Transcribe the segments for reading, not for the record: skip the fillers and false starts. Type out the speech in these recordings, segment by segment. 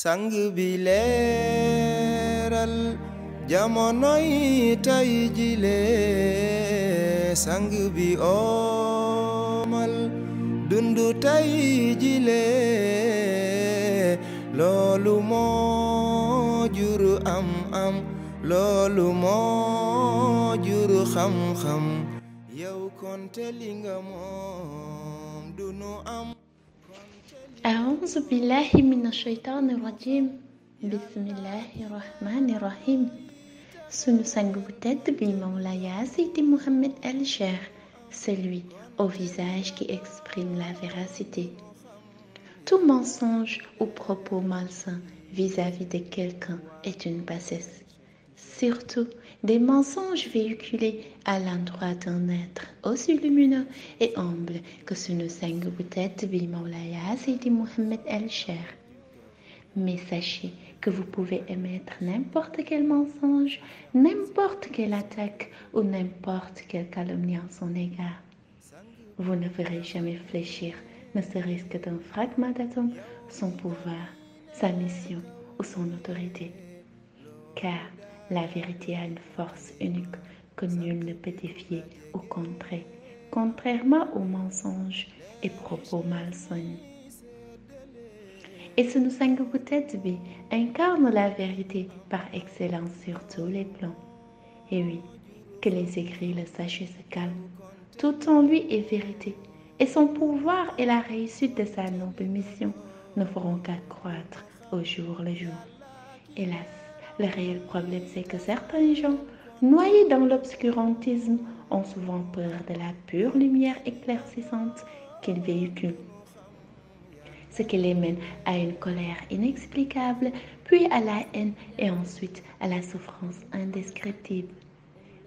sang bi leeral jamonoy tay jile sang bi omal dundu tay jile loolu moo jur am loolu moo jur xam-xam yow konte li nga moom dunu am. أعوذ بالله من الشيطان الرجيم بسم الله الرحمن الرحيم sunu sang bu tedd bi Mawlaya Seydi Mouhamed El Cheikh, celui au visage qui exprime la véracité. Tout mensonge ou propos malsain vis-à-vis de quelqu'un est une bassesse. Surtout des mensonges véhiculés à l'endroit d'un être aussi lumineux et humble que sunu sang bu tedd bi Mawlaya Seydi Mouhamed El Cheikh. Mais sachez que vous pouvez émettre n'importe quel mensonge, n'importe quelle attaque ou n'importe quelle calomnie en son égard. Vous ne ferez jamais fléchir, ne serait-ce que d'un fragment d'atome, son pouvoir, sa mission ou son autorité. Car la vérité a une force unique que nul ne peut défier ou contrer, contrairement aux mensonges et propos malsains. Et sunu sang bu tedd bi incarne la vérité par excellence sur tous les plans. Et oui, que les écrits le sachent et se calment. Tout en lui est vérité, et son pouvoir et la réussite de sa noble mission ne feront qu'accroître au jour le jour. Hélas, le réel problème c'est que certains gens, noyés dans l'obscurantisme, ont souvent peur de la pure lumière éclaircissante qu'il véhicule. Ce qui les mène à une colère inexplicable, puis à la haine et ensuite à la souffrance indescriptible.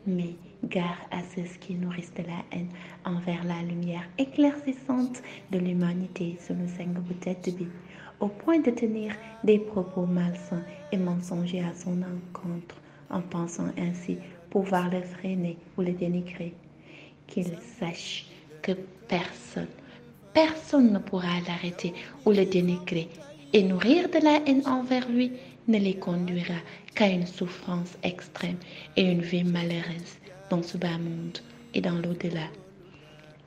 Mais gare à ceux qui nourrissent de la haine envers la lumière éclaircissante de l'humanité sunu sang bu tedd bi, au point de tenir des propos malsains et mensongers à son encontre, en pensant ainsi pouvoir le freiner ou le dénigrer. Qu'il sache que personne ne pourra l'arrêter ou le dénigrer, et nourrir de la haine envers lui ne les conduira qu'à une souffrance extrême et une vie malheureuse dans ce bas monde et dans l'au-delà.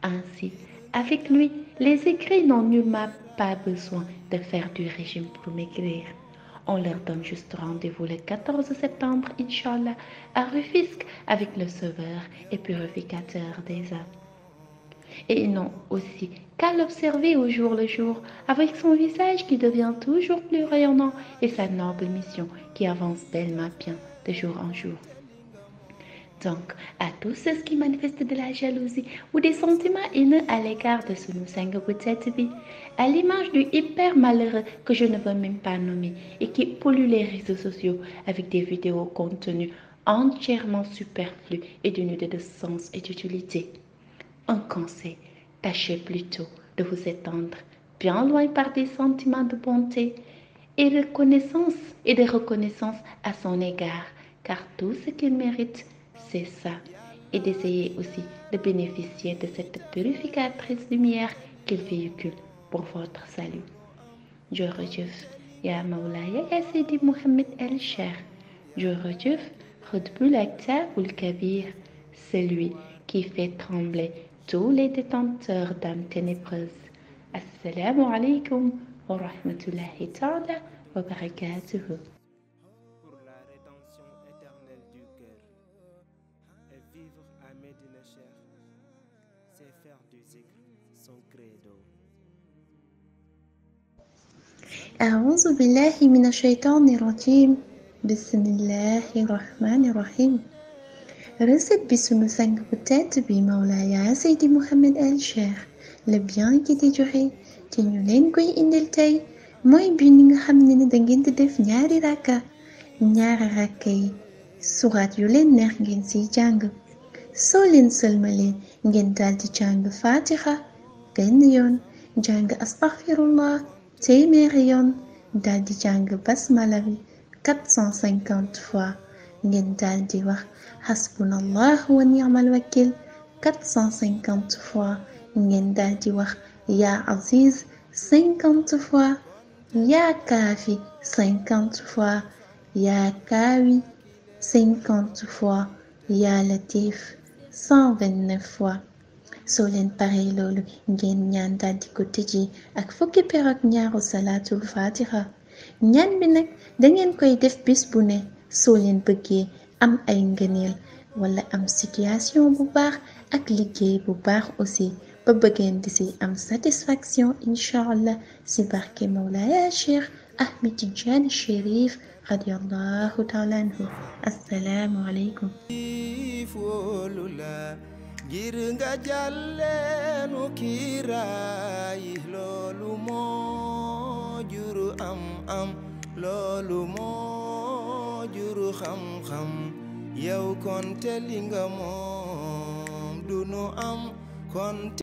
Ainsi, avec lui, les écrits n'ont nullement pas besoin de faire du régime pour maigrir. On leur donne juste rendez-vous le 14 septembre, Inch'Allah, à Rufisque avec le Sauveur et Purificateur des âmes. Et ils n'ont aussi qu'à l'observer au jour le jour, avec son visage qui devient toujours plus rayonnant et sa noble mission qui avance bellement bien de jour en jour. Donc, à tous ceux qui manifestent de la jalousie ou des sentiments haineux à l'égard de sunu sang bu tedd bi, à l'image du hyper malheureux que je ne veux même pas nommer et qui pollue les réseaux sociaux avec des vidéos contenues entièrement superflues et dénuées de sens et d'utilité. Un conseil, tâchez plutôt de vous étendre bien loin par des sentiments de bonté et de reconnaissance à son égard, car tout ce qu'il mérite, c'est ça. Et d'essayer aussi de bénéficier de cette purificatrice lumière qu'il véhicule pour votre salut. Jërëjëf yaa Mawlaya yaa Seydi Mouhamed El Cheikh. Jërëjëf Khutbul Aktabul Kabir, celui qui fait trembler tous les détenteurs d'âmes ténébreuses. Assalamu alaikum wa rahmatullahi ta'ala wa barakatuhu. Pour la rédemption éternelle du cœur et vivre à Médina Cheikh, c'est faire du zikr son credo. أعوذ بالله من الشيطان الرجيم بسم الله الرحمن الرحيم. Recette bi sunu sang bu tedd bi Mawlaya Seydi Mouhamed El Cheikh la bien ki di joxe te ñu leen koy indil tey mooy bi ni nga xam ne dangeen di def ñaari rakka yi surat yu leen neex ngeen siy jàng. Soo leen sëlmalee ngeen daldi jàng Fatiha benn yoon, jàng astaghfirullah téeméeri yoon, daldi jàng basmala bi 450 fois. ngeen daldi wax hasbunallah wa ni'mal wakil 450 fois. ngeen daldi wax ya Aziz 50 fois. Ya Kaafi 50 fois, Ya Kaawi 50 fois, Ya Latif 129 fois. soo leen paree loolu ngeen ñaan daldi ko tëjee ak fukki per ak ñaaru salaatul fatiha ñaan bi nag dangeen koy def bis bu ne soo leen bëggee am ay ngëneel wala am situation bu baax ak liggéey bu baax aussi ba bëggeen di si am satisfaction incha allah si barke Mawlaya Cheikh Ahmed Tidiane Chérif radiyallahu taala anhu assalaamu aleykum ngir nga jàlleenu kiiraay loolu moo juru am loolu moo juru xam-xam yow konte li nga moom du nu am konte